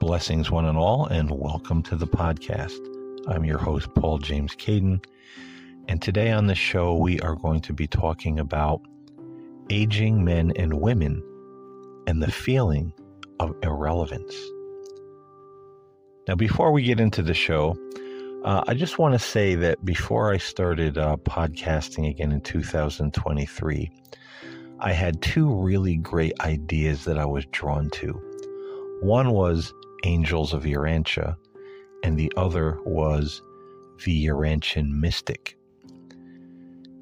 Blessings one and all, and welcome to the podcast. I'm your host, Paul James Caiden, and today on the show we are going to be talking about aging men and women and the feeling of irrelevance. Now, before we get into the show, I just want to say that before I started podcasting again in 2023, I had two really great ideas that I was drawn to. One was Angels of Urantia, and the other was the Urantian Mystic.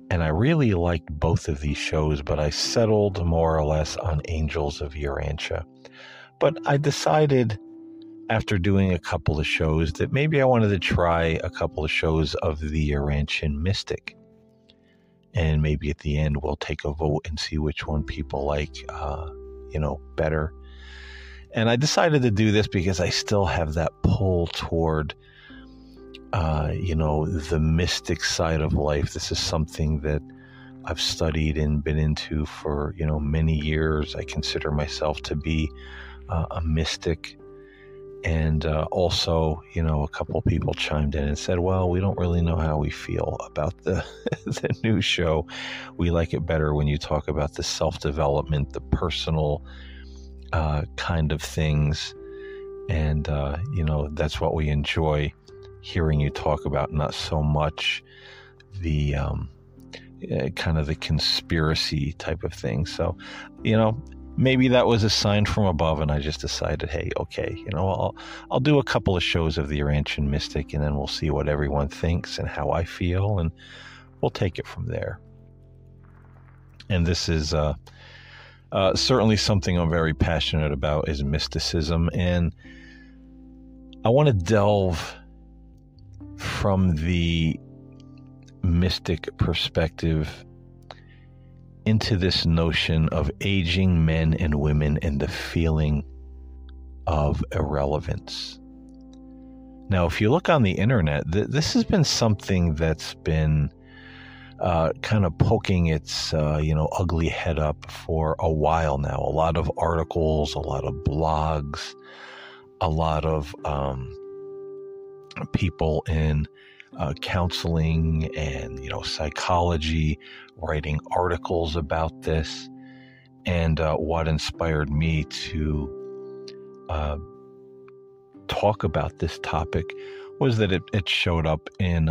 And I really liked both of these shows, but I settled more or less on Angels of Urantia. But I decided after doing a couple of shows that maybe I wanted to try a couple of shows of the Urantian Mystic. And maybe at the end we'll take a vote and see which one people like, better. And I decided to do this because I still have that pull toward, the mystic side of life. This is something that I've studied and been into for, many years. I consider myself to be a mystic. And also, a couple of people chimed in and said, well, we don't really know how we feel about the new show. We like it better when you talk about the self-development, the personal kind of things. And, that's what we enjoy hearing you talk about, not so much the kind of the conspiracy type of thing. So, maybe that was a sign from above, and I just decided, hey, okay, I'll do a couple of shows of the Urantian Mystic, and then we'll see what everyone thinks and how I feel, and we'll take it from there. And this is certainly something I'm very passionate about, is mysticism, and I want to delve from the mystic perspective into this notion of aging men and women and the feeling of irrelevance. Now, if you look on the internet, this has been something that's been kind of poking its, ugly head up for a while now. A lot of articles, a lot of blogs, a lot of people in counseling and, psychology writing articles about this. And what inspired me to talk about this topic was that it showed up in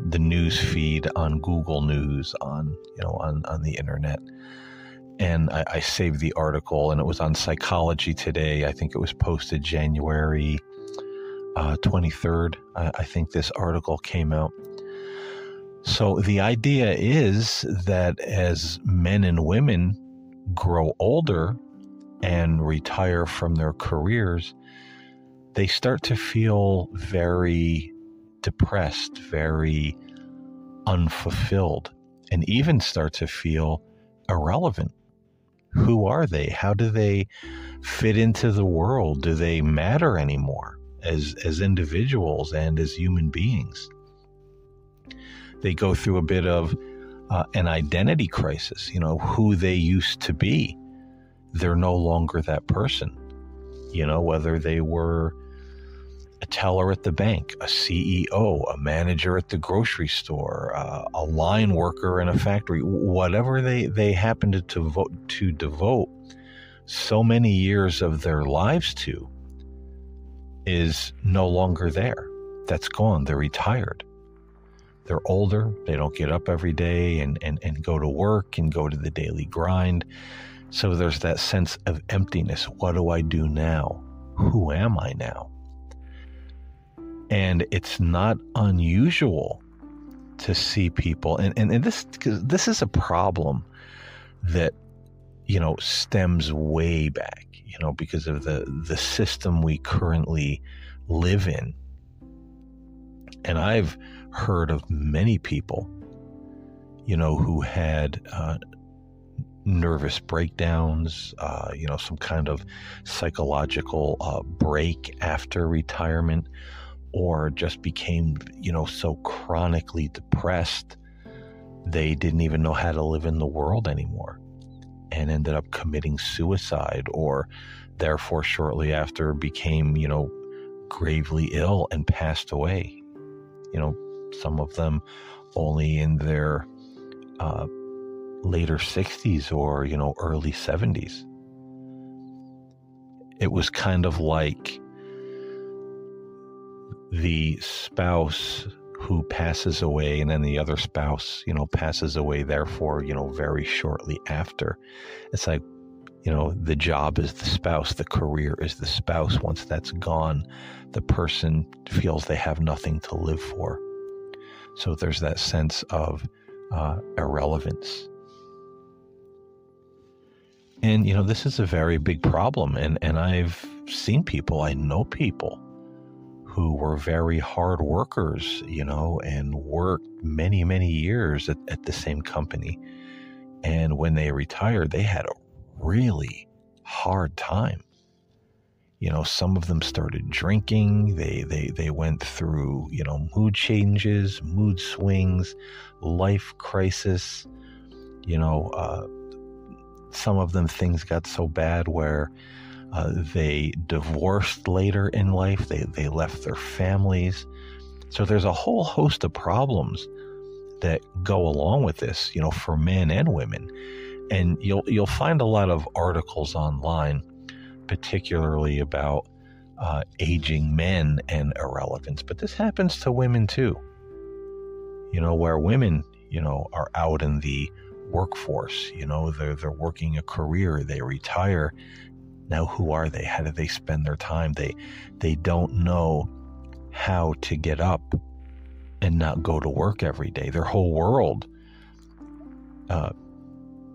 the news feed on Google News on the internet. And I saved the article, and it was on Psychology Today. I think it was posted January 23rd. I think this article came out. So the idea is that as men and women grow older and retire from their careers, they start to feel very depressed, very unfulfilled, and even start to feel irrelevant. Who are they? How do they fit into the world? Do they matter anymore as individuals and as human beings? They go through a bit of an identity crisis. Who they used to be, they're no longer that person. Whether they were a teller at the bank, a CEO, a manager at the grocery store, a line worker in a factory, whatever they happen to devote so many years of their lives to is no longer there. That's gone. They're retired. They're older. They don't get up every day and go to work and go to the daily grind. So there's that sense of emptiness. What do I do now? Who am I now? And it's not unusual to see people, and this is a problem that, stems way back, because of the system we currently live in. And I've heard of many people, who had nervous breakdowns, some kind of psychological break after retirement, or just became, so chronically depressed they didn't even know how to live in the world anymore, and ended up committing suicide, or therefore shortly after became, gravely ill and passed away. Some of them only in their later 60s or, early 70s. It was kind of like the spouse who passes away, and then the other spouse, passes away, therefore, very shortly after. It's like, the job is the spouse, the career is the spouse. Once that's gone, the person feels they have nothing to live for. So there's that sense of irrelevance. And, this is a very big problem. And I've seen people, I know people who were very hard workers, and worked many, many years at the same company. And when they retired, they had a really hard time. Some of them started drinking. They went through, mood changes, mood swings, life crisis. Some of them, things got so bad where they divorced later in life. They left their families. So there's a whole host of problems that go along with this, for men and women. And you'll find a lot of articles online, particularly about aging men and irrelevance. But this happens to women too. Where women, are out in the workforce, they're working a career, they retire. Now, who are they? How do they spend their time? They don't know how to get up and not go to work every day. Their whole world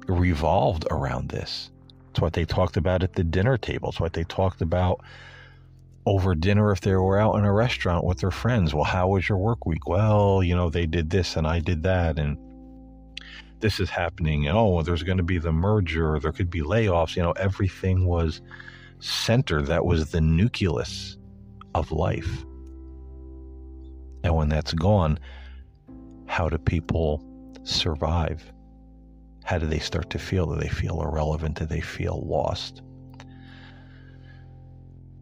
revolved around this. It's what they talked about at the dinner table. It's what they talked about over dinner if they were out in a restaurant with their friends. Well, how was your work week? Well, they did this and I did that, and this is happening. Oh, there's going to be the merger. There could be layoffs. Everything was centered. That was the nucleus of life. And when that's gone, how do people survive? How do they start to feel? Do they feel irrelevant? Do they feel lost?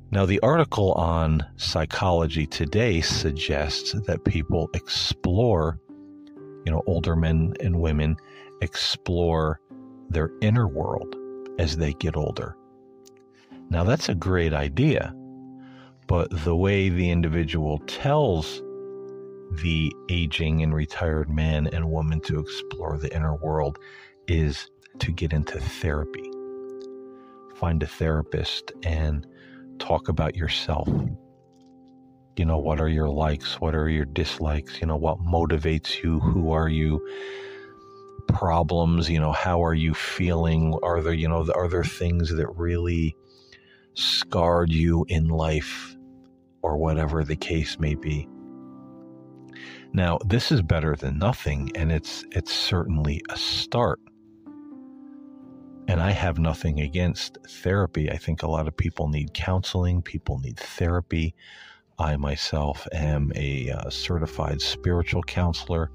Now, the article on Psychology Today suggests that people explore, older men and women explore their inner world as they get older. Now, that's a great idea, but the way the individual tells the aging and retired man and woman to explore the inner world is to get into therapy. Find a therapist and talk about yourself. What are your likes? What are your dislikes? What motivates you? Who are you? Problems, how are you feeling? Are there things that really scarred you in life, or whatever the case may be? Now, this is better than nothing, and it's certainly a start. And I have nothing against therapy. I think a lot of people need counseling. People need therapy. I myself am a certified spiritual counselor,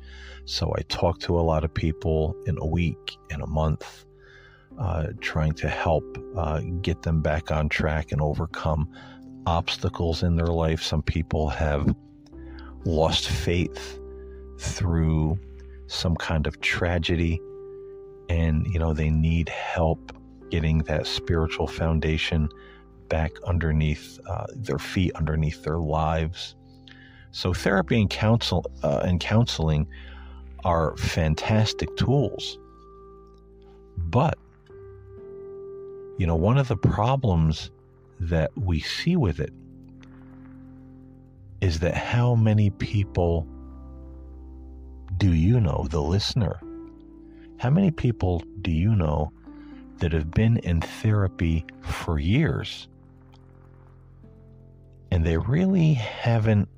so I talk to a lot of people in a week, in a month, trying to help get them back on track and overcome obstacles in their life. Some people have lost faith through some kind of tragedy, and they need help getting that spiritual foundation back underneath their feet, underneath their lives. So therapy and counseling are fantastic tools. But, one of the problems that we see with it is that how many people do you know, the listener? How many people do you know that have been in therapy for years and they really haven't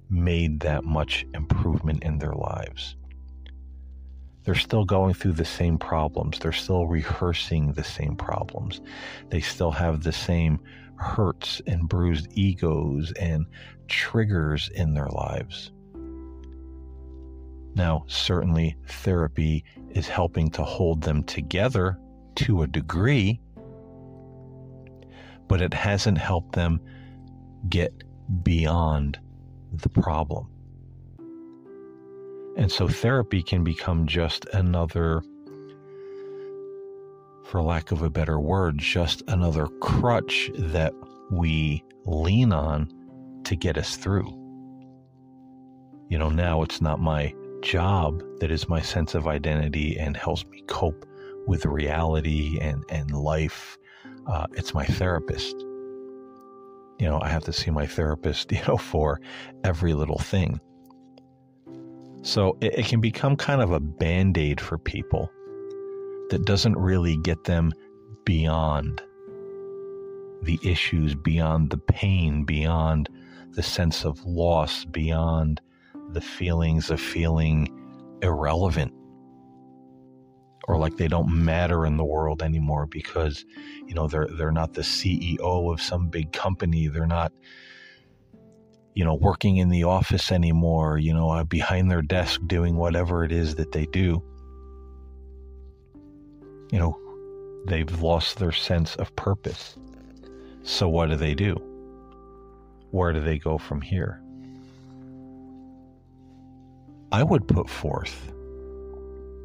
made that much improvement in their lives? They're still going through the same problems. They're still rehearsing the same problems. They still have the same hurts and bruised egos and triggers in their lives. Now, certainly therapy is helping to hold them together to a degree, but it hasn't helped them get beyond the problem. And so therapy can become just another, for lack of a better word, just another crutch that we lean on to get us through. You know, now it's not my job that is my sense of identity and helps me cope with reality and life. It's my therapist. You know, I have to see my therapist, for every little thing. So it can become kind of a Band-Aid for people that doesn't really get them beyond the issues, beyond the pain, beyond the sense of loss, beyond the feelings of feeling irrelevant or like they don't matter in the world anymore because, they're not the CEO of some big company. They're not, working in the office anymore, behind their desk doing whatever it is that they do. They've lost their sense of purpose. So what do? Where do they go from here? I would put forth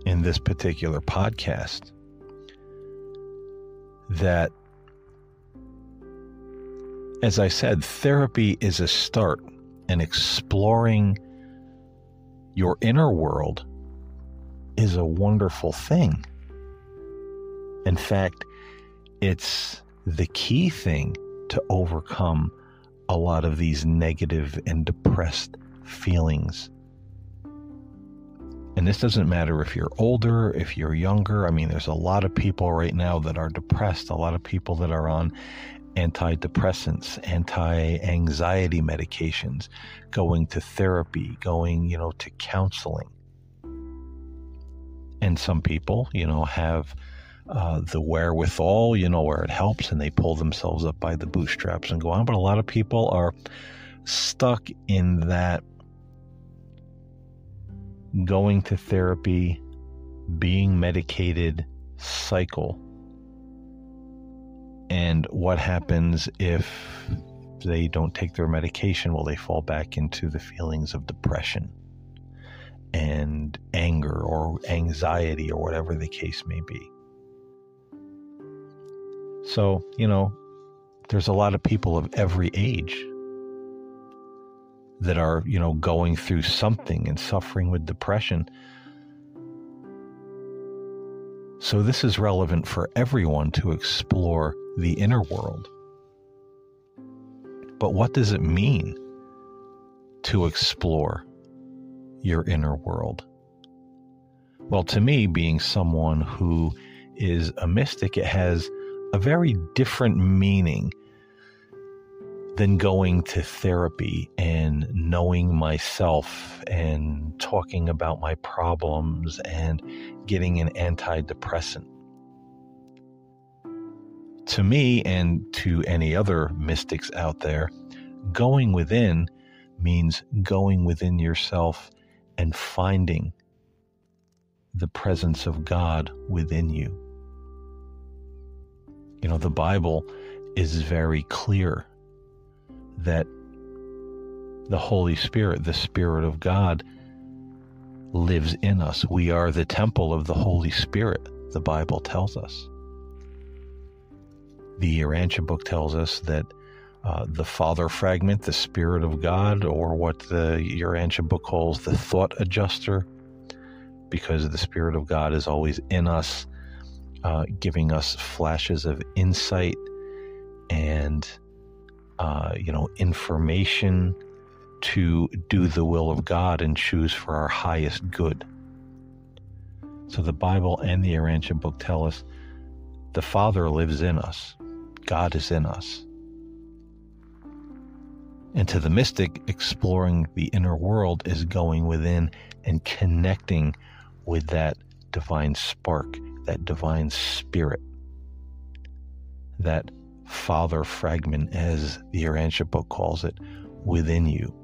in this particular podcast that, as I said, therapy is a start, and exploring your inner world is a wonderful thing. In fact, it's the key thing to overcome a lot of these negative and depressed feelings. And this doesn't matter if you're older, if you're younger. I mean, there's a lot of people right now that are depressed, a lot of people that are on antidepressants, anti-anxiety medications, going to therapy, going, to counseling. And some people, have the wherewithal, where it helps, and they pull themselves up by the bootstraps and go on. But a lot of people are stuck in that going to therapy, being medicated cycle. And what happens if they don't take their medication? Well, they fall back into the feelings of depression and anger or anxiety or whatever the case may be. So, there's a lot of people of every age that are, going through something and suffering with depression. So this is relevant for everyone to explore the inner world. But what does it mean to explore your inner world? Well, to me, being someone who is a mystic, it has a very different meaning than going to therapy and knowing myself and talking about my problems and getting an antidepressant. To me, and to any other mystics out there, going within means going within yourself and finding the presence of God within you. The Bible is very clear that the Holy Spirit, the Spirit of God, lives in us. We are the temple of the Holy Spirit, the Bible tells us. The Urantian book tells us that the Father fragment, the Spirit of God, or what the Urantian book calls the thought adjuster, because the Spirit of God is always in us, giving us flashes of insight and information to do the will of God and choose for our highest good. So the Bible and the Urantian book tell us the Father lives in us. God is in us. And to the mystic, exploring the inner world is going within and connecting with that divine spark, that divine spirit, that Father fragment, as the Urantian book calls it, within you.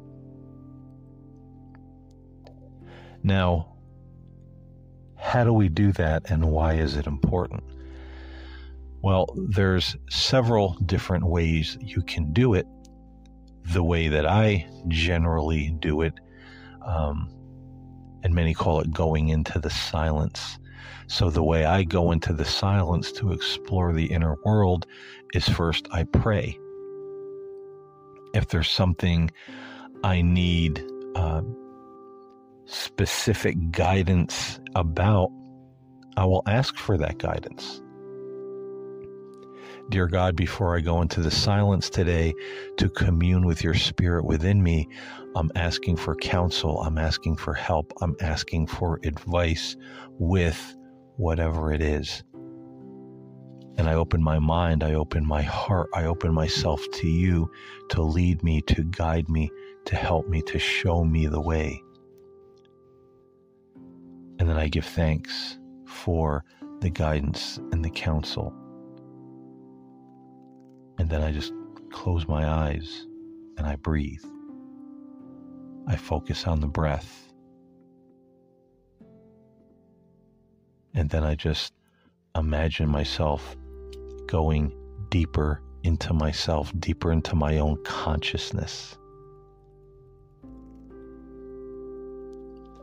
Now, how do we do that, and why is it important? Well, there's several different ways you can do it. The way that I generally do it, and many call it going into the silence. So the way I go into the silence to explore the inner world is first I pray. If there's something I need specific guidance about, I will ask for that guidance. Dear God, before I go into the silence today to commune with your spirit within me, I'm asking for counsel, I'm asking for help, I'm asking for advice with whatever it is. And I open my mind, I open my heart, I open myself to you to lead me, to guide me, to help me, to show me the way. And then I give thanks for the guidance and the counsel. And then I just close my eyes and I breathe. I focus on the breath. And then I just imagine myself going deeper into myself, deeper into my own consciousness.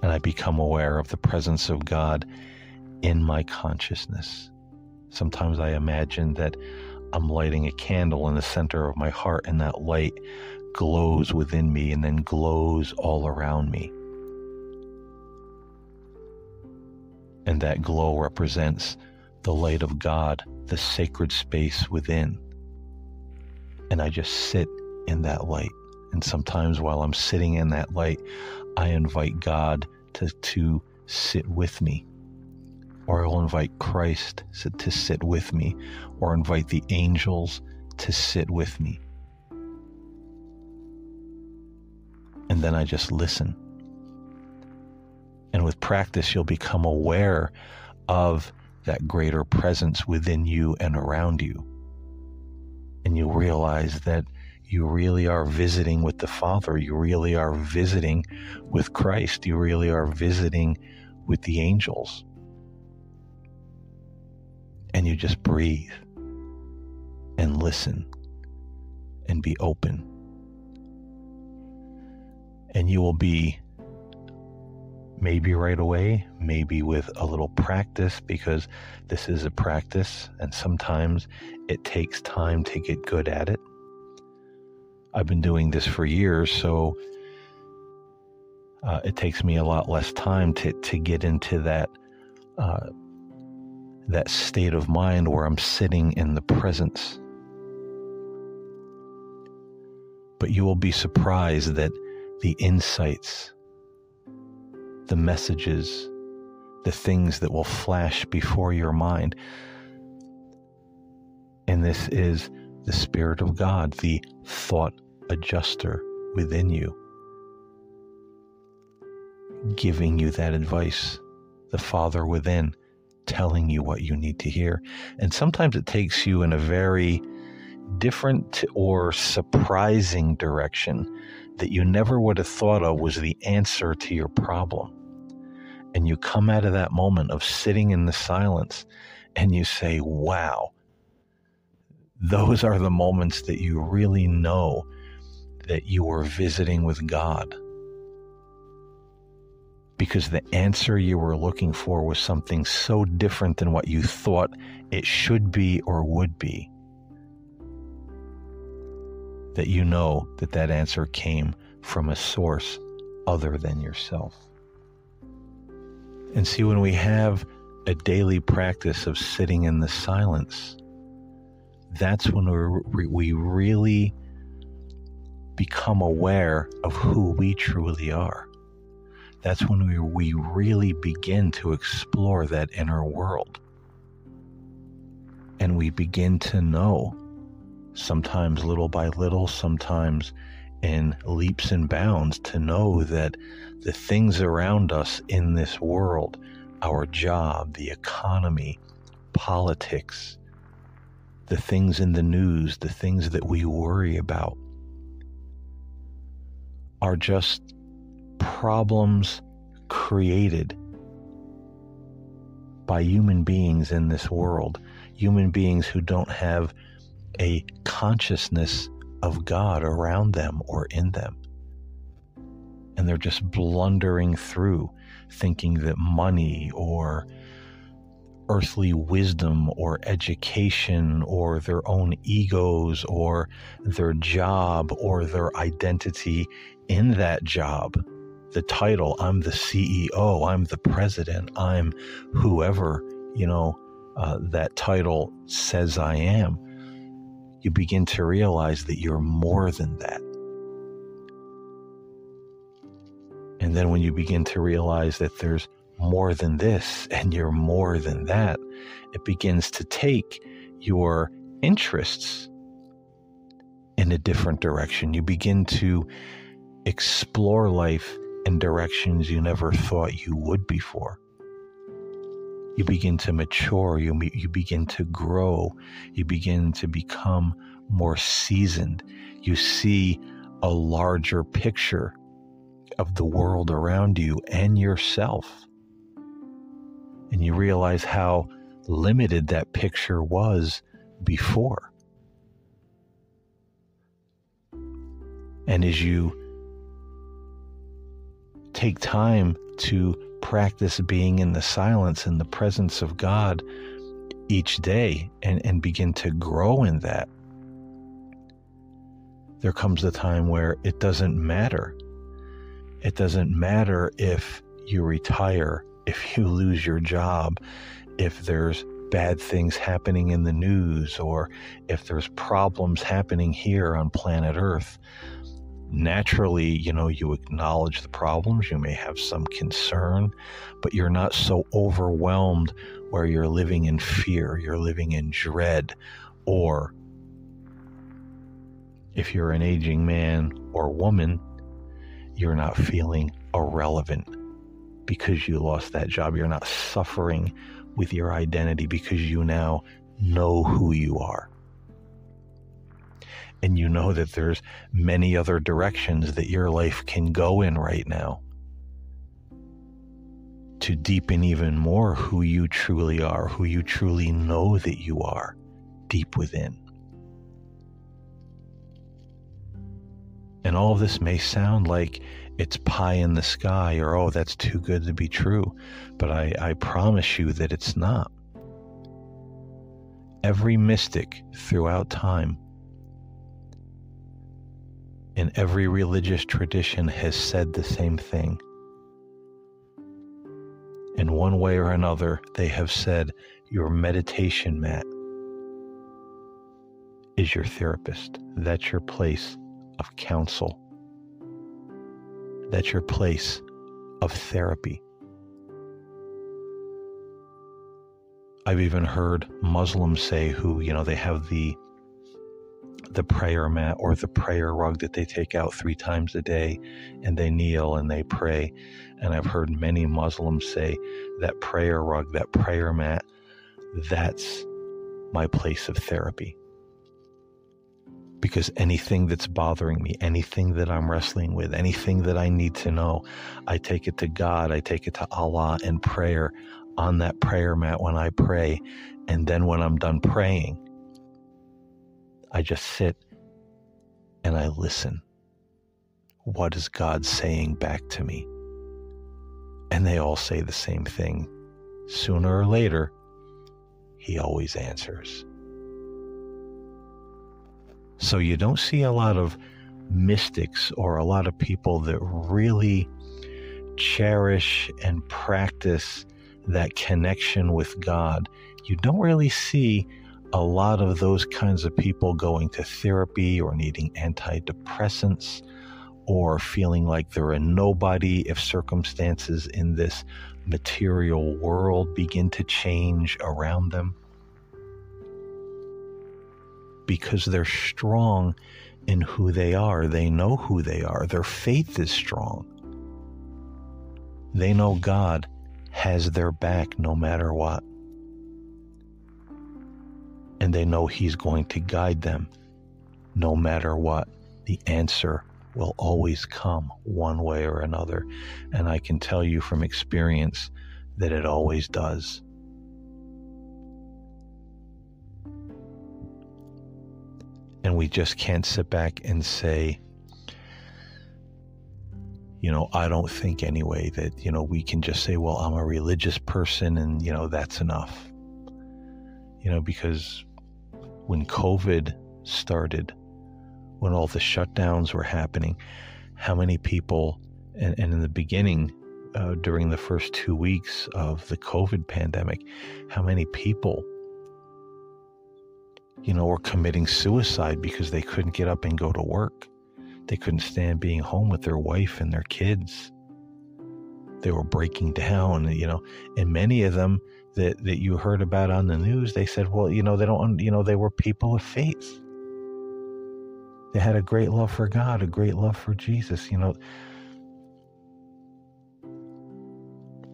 And I become aware of the presence of God in my consciousness. Sometimes I imagine that I'm lighting a candle in the center of my heart, and that light glows within me and then glows all around me. And that glow represents the light of God, the sacred space within. And I just sit in that light. And sometimes while I'm sitting in that light, I invite God to sit with me. Or I will invite Christ to sit with me, or invite the angels to sit with me. And then I just listen. And with practice, you'll become aware of that greater presence within you and around you. And you'll realize that you really are visiting with the Father. You really are visiting with Christ. You really are visiting with the angels. And you just breathe and listen and be open. And you will be, maybe right away, maybe with a little practice, because this is a practice and sometimes it takes time to get good at it. I've been doing this for years, so it takes me a lot less time to get into that state of mind where I'm sitting in the presence. But you will be surprised that the insights, the messages, the things that will flash before your mind, and this is the Spirit of God, the thought adjuster within you, giving you that advice, the Father within, telling you what you need to hear. And sometimes it takes you in a very different or surprising direction that you never would have thought of was the answer to your problem. And you come out of that moment of sitting in the silence and you say, wow, those are the moments that you really know that you were visiting with God. Because the answer you were looking for was something so different than what you thought it should be or would be, that you know that that answer came from a source other than yourself. And see, when we have a daily practice of sitting in the silence, that's when we really become aware of who we truly are. That's when we really begin to explore that inner world. And we begin to know, sometimes little by little, sometimes in leaps and bounds, to know that the things around us in this world, our job, the economy, politics, the things in the news, the things that we worry about, are just problems created by human beings in this world, human beings who don't have a consciousness of God around them or in them. And they're just blundering through, thinking that money or earthly wisdom or education or their own egos or their job or their identity in that job, the title, I'm the CEO, I'm the president, I'm whoever, that title says I am, you begin to realize that you're more than that. And then when you begin to realize that there's more than this and you're more than that, it begins to take your interests in a different direction. You begin to explore life in directions you never thought you would before. You begin to mature, you begin to grow, you begin to become more seasoned. You see a larger picture of the world around you and yourself. And you realize how limited that picture was before. And as you take time to practice being in the silence and the presence of God each day and begin to grow in that, there comes a time where it doesn't matter. It doesn't matter if you retire, if you lose your job, if there's bad things happening in the news, or if there's problems happening here on planet Earth. Naturally, you acknowledge the problems, you may have some concern, but you're not so overwhelmed where you're living in fear, you're living in dread, or if you're an aging man or woman, you're not feeling irrelevant because you lost that job. You're not suffering with your identity because you now know who you are. And you know that there's many other directions that your life can go in right now to deepen even more who you truly are, who you truly know that you are deep within. And all of this may sound like it's pie in the sky, or, oh, that's too good to be true. But I promise you that it's not. Every mystic throughout time, in every religious tradition, has said the same thing. In one way or another, they have said your meditation mat is your therapist. That's your place of counsel. That's your place of therapy. I've even heard Muslims say who, they have the prayer mat or the prayer rug that they take out 3 times a day, and they kneel and they pray. And I've heard many Muslims say that prayer rug, that prayer mat, that's my place of therapy. Because anything that's bothering me, anything that I'm wrestling with, anything that I need to know, I take it to God, I take it to Allah in prayer on that prayer mat when I pray. And then when I'm done praying, I just sit and I listen. What is God saying back to me? And they all say the same thing. Sooner or later, He always answers. So you don't see a lot of mystics or a lot of people that really cherish and practice that connection with God. You don't really see a lot of those kinds of people going to therapy or needing antidepressants or feeling like they're a nobody if circumstances in this material world begin to change around them. Because they're strong in who they are. They know who they are. Their faith is strong. They know God has their back no matter what. And they know He's going to guide them no matter what. The answer will always come one way or another. And I can tell you from experience that it always does. And we just can't sit back and say, I don't think anyway that, we can just say, well, I'm a religious person and, that's enough. Because when COVID started, when all the shutdowns were happening, how many people, and in the beginning, during the first 2 weeks of the COVID pandemic, how many people, were committing suicide because they couldn't get up and go to work. They couldn't stand being home with their wife and their kids. They were breaking down, and many of them that you heard about on the news, they said, well, they were people of faith. They had a great love for God, a great love for Jesus,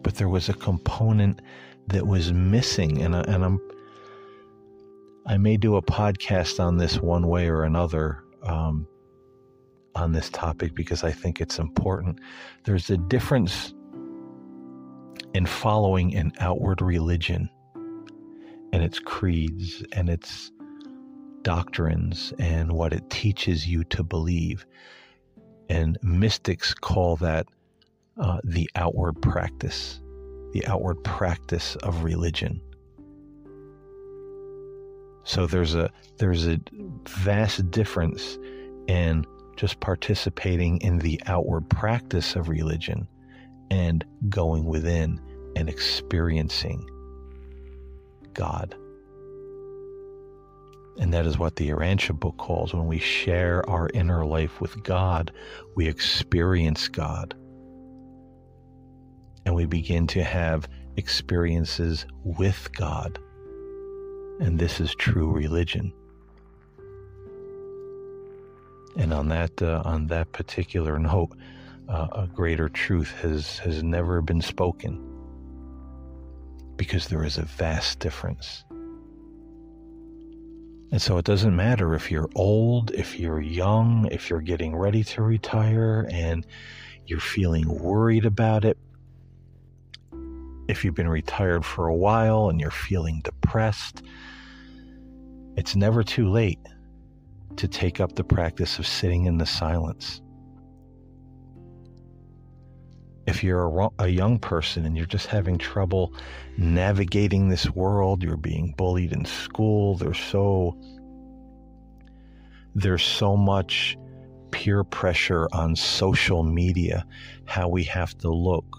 But there was a component that was missing, and I may do a podcast on this one way or another, on this topic, because I think it's important. There's a difference in following an outward religion and its creeds and its doctrines and what it teaches you to believe. And mystics call that the outward practice of religion. So there's a vast difference in just participating in the outward practice of religion and going within and experiencing God. And that is what the Urantian book calls, when we share our inner life with God, we experience God. And we begin to have experiences with God. And this is true religion. And on that particular note, a greater truth has never been spoken, because there is a vast difference. And so it doesn't matter if you're old, if you're young, if you're getting ready to retire and you're feeling worried about it, if you've been retired for a while and you're feeling depressed, it's never too late to take up the practice of sitting in the silence. If you're a young person and you're just having trouble navigating this world, you're being bullied in school, there's so much peer pressure on social media, how we have to look,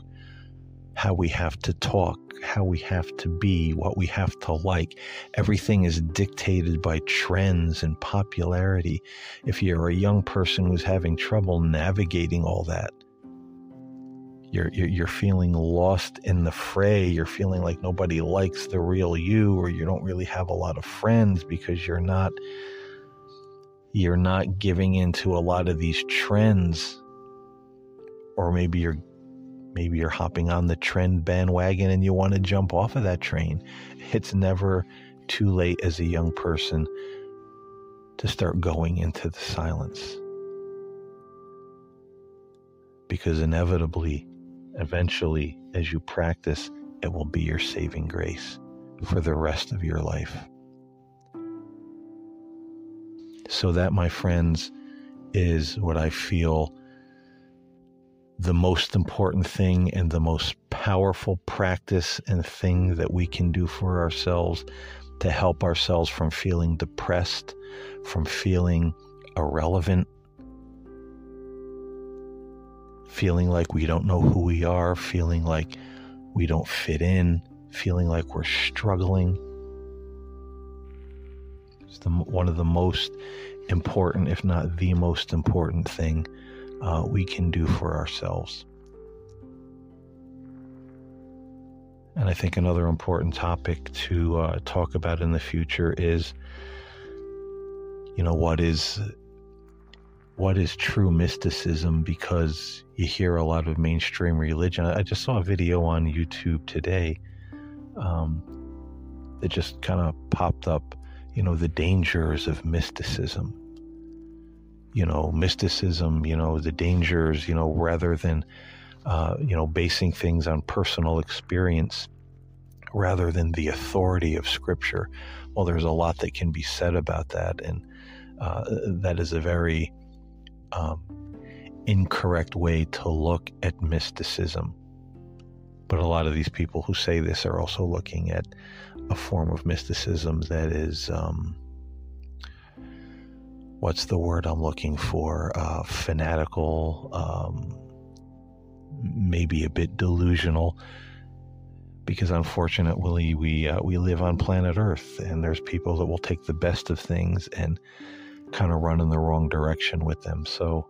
how we have to talk, how we have to be, what we have to like. Everything is dictated by trends and popularity. If you're a young person who's having trouble navigating all that, you're feeling lost in the fray, you're feeling like nobody likes the real you, or you don't really have a lot of friends because you're not giving into a lot of these trends, or maybe you're hopping on the trend bandwagon and you want to jump off of that train. It's never too late as a young person to start going into the silence. Because inevitably, eventually, as you practice, it will be your saving grace for the rest of your life. So that, my friends, is what I feel the most important thing and the most powerful practice and thing that we can do for ourselves to help ourselves from feeling depressed, from feeling irrelevant, feeling like we don't know who we are, feeling like we don't fit in, feeling like we're struggling. It's one of the most important, if not the most important thing we can do for ourselves. And I think another important topic to talk about in the future is, what is true mysticism, because you hear a lot of mainstream religion. I just saw a video on YouTube today that just kind of popped up, the dangers of mysticism. Mysticism, the dangers, rather than, basing things on personal experience rather than the authority of Scripture. Well, there's a lot that can be said about that. And That is a very incorrect way to look at mysticism. But a lot of these people who say this are also looking at a form of mysticism that is, what's the word I'm looking for? Fanatical, maybe a bit delusional, because unfortunately we live on planet Earth, and there's people that will take the best of things and kind of run in the wrong direction with them. So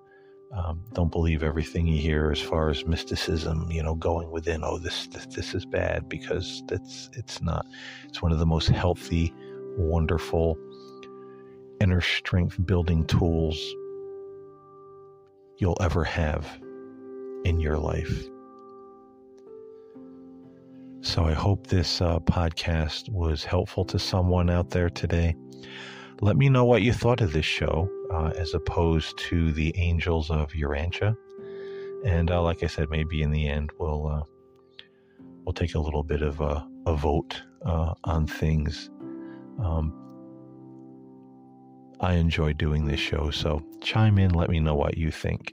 don't believe everything you hear as far as mysticism, going within, this is bad, because it's not. It's one of the most healthy, wonderful, inner strength building tools you'll ever have in your life. So I hope this podcast was helpful to someone out there today. Let me know what you thought of this show, as opposed to the Angels of Urantia. And like I said, maybe in the end we'll take a little bit of a vote on things. I enjoy doing this show, so chime in, let me know what you think.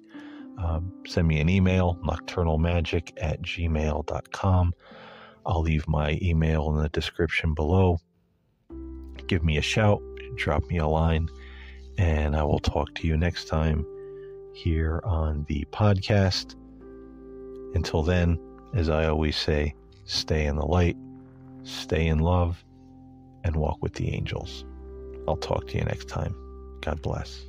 Send me an email, nocturnalmagic@gmail.com. I'll leave my email in the description below. Give me a shout, drop me a line, and I will talk to you next time here on the podcast. Until then, as I always say, stay in the light, stay in love, and walk with the angels. I'll talk to you next time. God bless.